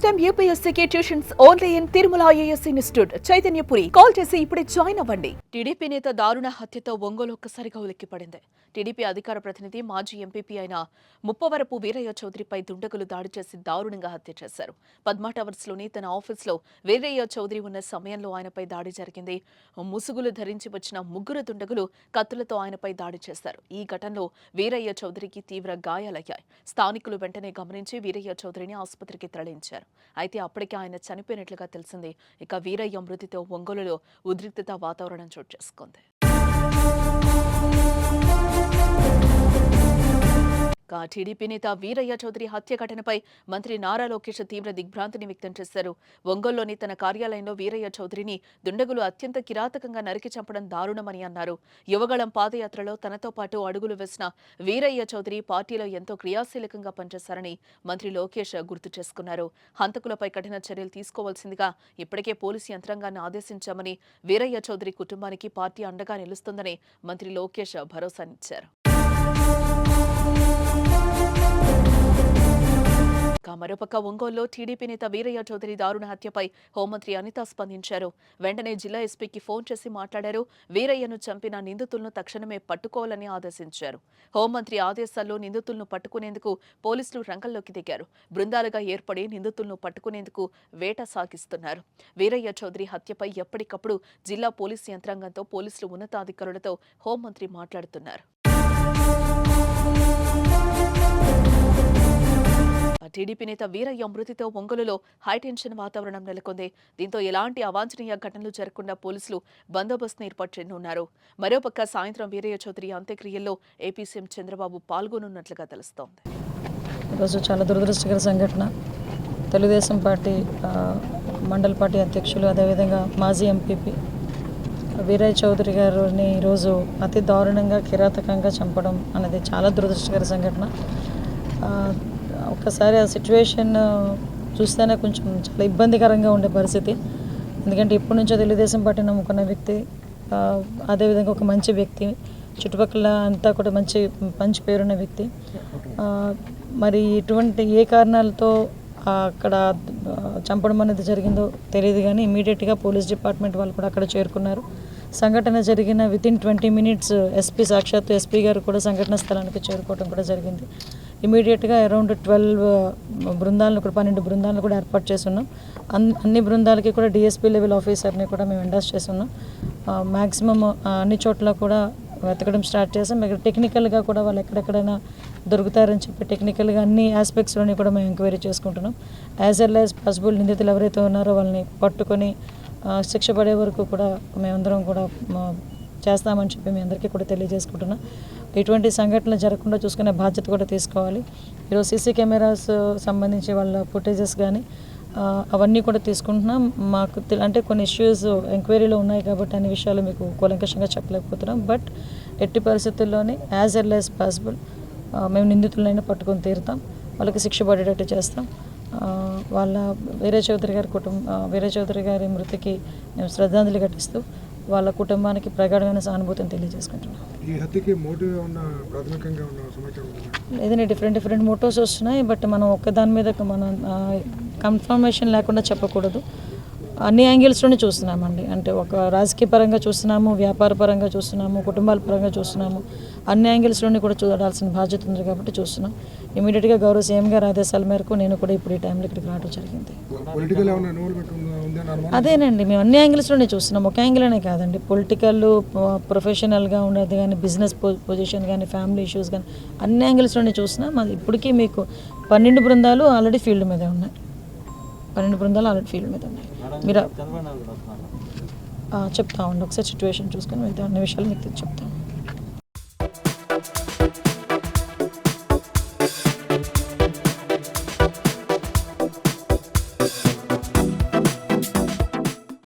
Time యూపీఎస్సీకి tuitions only in Tirumala IAS institute Chaitanyapuri. Call చేసి ఇప్పుడే జాయిన్ అవ్వండి. టీడీపీ నేత దారుణ హత్యతో ఒంగోలు ఒక్కసారిగా ఉలిక్కిపడింది. టీడీపీ అధికార ప్రతినిధి మాజీ ఎంపీపీ అయిన ముప్పవరపు వీరయ్య చౌదరిపై దుండగులు దాడి చేసి దారుణంగా హత్య చేశారు. పద్మా టవర్స్లోని తన ఆఫీసులో వీరయ్య చౌదరి ఉన్న సమయంలో ఆయనపై దాడి జరిగింది. ముసుగులు ధరించి వచ్చిన ముగ్గురు దుండగులు కత్తులతో ఆయనపై దాడి చేశారు. ఈ ఘటనలో వీరయ్య చౌదరికి తీవ్ర గాయాలయ్యాయి. స్థానికులు వెంటనే గమనించి వీరయ్య చౌదరిని ఆసుపత్రికి తరలించారు. అయితే అప్పటికే ఆయన చనిపోయినట్లుగా తెలిసింది. ఇక వీరయ్య మృతితో ఒంగోలులో ఉద్రిక్తత వాతావరణం చోటు చేసుకుంది. టీడీపీ నేత వీరయ్య చౌదరి హత్య ఘటనపై మంత్రి నారా లోకేష్ తీవ్ర దిగ్భ్రాంతిని వ్యక్తం చేశారు. ఒంగోలులోని తన కార్యాలయంలో వీరయ్య చౌదరిని దుండగులు అత్యంత కిరాతకంగా నరికి చంపడం దారుణమని అన్నారు. యువగళం పాదయాత్రలో తనతో పాటు అడుగులు వేసిన వీరయ్య చౌదరి పార్టీలో ఎంతో క్రియాశీలకంగా పనిచేశారని మంత్రి లోకేష్ గుర్తు చేసుకున్నారు. హంతకులపై కఠిన చర్యలు తీసుకోవాల్సిందిగా ఇప్పటికే పోలీసు యంత్రాంగాన్ని ఆదేశించామని, వీరయ్య చౌదరి కుటుంబానికి పార్టీ అండగా నిలుస్తుందని మంత్రి లోకేష్ భరోసానిచ్చారు. మరోపక్క ఒంగోలులో టీడీపీ నేత వీరయ్య చౌదరి దారుణ హత్యపై హోంమంత్రి అనిత స్పందించారు. వెంటనే జిల్లా ఎస్పీకి ఫోన్ చేసి మాట్లాడారు. వీరయ్యను చంపిన నిందితులను తక్షణమే పట్టుకోవాలని ఆదేశించారు. హోంమంత్రి ఆదేశాల్లో నిందితులను పట్టుకునేందుకు పోలీసులు రంగంలోకి దిగారు. బృందాలుగా ఏర్పడి నిందితులను పట్టుకునేందుకు వేట సాగిస్తున్నారు. వీరయ్య చౌదరి హత్యపై ఎప్పటికప్పుడు జిల్లా పోలీసు యంత్రాంగంతో పోలీసులు ఉన్నతాధికారులతో హోంమంత్రి మాట్లాడుతున్నారు. టీడీపీ నేత వీరయ్య మృతితో ఒంగోలులో హైటెన్షన్ వాతావరణం నెలకొంది. దీంతో ఎలాంటి అవాంఛనీయ ఘటనలు జరగకుండా పోలీసులు బందోబస్తును ఏర్పాటు చేయనున్నారు. మరోపక్క సాయంత్రం వీరయ్య చౌదరి అంత్యక్రియల్లో ఏపీ సీఎం చంద్రబాబు పాల్గొనున్నట్లుగా తెలుస్తోంది. ఈరోజు చాలా దురదృష్టకర సంఘటన. తెలుగుదేశం పార్టీ మండల పార్టీ అధ్యక్షులు, అదేవిధంగా మాజీ ఎంపీపీ వీరయ్య చౌదరి గారిని ఈరోజు అతి దారుణంగా కిరాతకంగా చంపడం అనేది చాలా దురదృష్టకర సంఘటన. ఒక్కసారి ఆ సిచ్యువేషన్ చూస్తేనే కొంచెం చాలా ఇబ్బందికరంగా ఉండే పరిస్థితి. ఎందుకంటే ఇప్పటి నుంచో తెలుగుదేశం పార్టీ నమ్ముకున్న వ్యక్తి, అదేవిధంగా ఒక మంచి వ్యక్తి, చుట్టుపక్కల అంతా కూడా మంచి పేరున్న వ్యక్తి. మరి ఇటువంటి ఏ కారణాలతో అక్కడ చంపడం అనేది జరిగిందో తెలియదు, కానీ ఇమీడియట్గా పోలీస్ డిపార్ట్మెంట్ వాళ్ళు కూడా అక్కడ చేరుకున్నారు. సంఘటన జరిగిన వితిన్ 20 minutes సాక్షాత్తు ఎస్పీ గారు కూడా సంఘటన స్థలానికి చేరుకోవడం కూడా జరిగింది. ఇమీడియట్గా అరౌండ్ 12 బృందాలను కూడా 12 బృందాలను కూడా ఏర్పాటు చేస్తున్నాం. అన్ని బృందాలకి కూడా డిఎస్పీ లెవెల్ ఆఫీసర్ని కూడా మేము ఎండాస్ చేస్తున్నాం. మ్యాక్సిమం అన్ని చోట్ల కూడా వెతకడం స్టార్ట్ చేసాం. ఇక్కడ టెక్నికల్గా కూడా వాళ్ళు ఎక్కడెక్కడైనా దొరుకుతారని చెప్పి టెక్నికల్గా అన్ని ఆస్పెక్ట్స్లోని కూడా మేము ఎంక్వైరీ చేసుకుంటున్నాం. యాజ్ వెల్ యాజ్ పాసిబుల్ నిందితులు ఎవరైతే ఉన్నారో వాళ్ళని పట్టుకొని శిక్ష పడే వరకు కూడా మేమందరం కూడా చేస్తామని చెప్పి మీ అందరికీ కూడా తెలియజేసుకుంటున్నాం. ఇటువంటి సంఘటనలు జరగకుండా చూసుకునే బాధ్యత కూడా తీసుకోవాలి. ఈరోజు సీసీ కెమెరాస్ సంబంధించి వాళ్ళ ఫుటేజెస్ కానీ అవన్నీ కూడా తీసుకుంటున్నాం. మాకు అంటే కొన్ని ఇష్యూస్ ఎంక్వైరీలో ఉన్నాయి కాబట్టి అన్ని విషయాలు మీకు కూలంకషంగా చెప్పలేకపోతున్నాం. బట్ ఎట్టి పరిస్థితుల్లోనే యాజ్ ఎల్ యాజ్ పాసిబుల్ మేము నిందితులైనా పట్టుకొని తీరుతాం, వాళ్ళకి శిక్ష పడేటట్టు చేస్తాం. వాళ్ళ వీరయ్య చౌదరి గారి మృతికి మేము శ్రద్ధాంజలి ఘటిస్తూ వాళ్ళ కుటుంబానికి ప్రగాఢమైన సానుభూతిని తెలియజేసుకుంటున్నాం. లేదంటే డిఫరెంట్ మోటివ్స్ వస్తున్నాయి. బట్ మనం ఒక్కదాని మీద మనం కన్ఫర్మేషన్ లేకుండా చెప్పకూడదు. అన్ని యాంగిల్స్లోనే చూస్తున్నామండి. అంటే ఒక రాజకీయ పరంగా చూస్తున్నాము, వ్యాపార పరంగా చూస్తున్నాము, కుటుంబాల పరంగా చూస్తున్నాము. అన్ని యాంగిల్స్లోనే కూడా చూడాల్సిన బాధ్యత ఉంది కాబట్టి చూస్తున్నాం. ఇమీడియట్గా గౌరవ సీఎం గారి ఆదేశాల మేరకు నేను కూడా ఇప్పుడు ఈ టైంలో ఇక్కడికి రావడం జరిగింది. అదేనండి, మేము అన్ని యాంగిల్స్లోనే చూస్తున్నాం. ఒక యాంగిల్నే కాదండి, పొలిటికల్, ప్రొఫెషనల్గా ఉండేది కానీ, బిజినెస్ పొజిషన్ కానీ, ఫ్యామిలీ ఇష్యూస్ కానీ అన్ని యాంగిల్స్లోనే చూస్తున్నాం. అది ఇప్పటికీ మీకు 12 బృందాలు ఆల్రెడీ ఫీల్డ్ మీద ఉన్నాయి. 12 బృందాలు ఆల్రెడీ ఫీల్డ్ మీద ఉన్నాయి. మీరు చెప్తా ఉండి ఒకసారి సిచ్యువేషన్ చూసుకొని అన్ని విషయాలు మీకు చెప్తాను.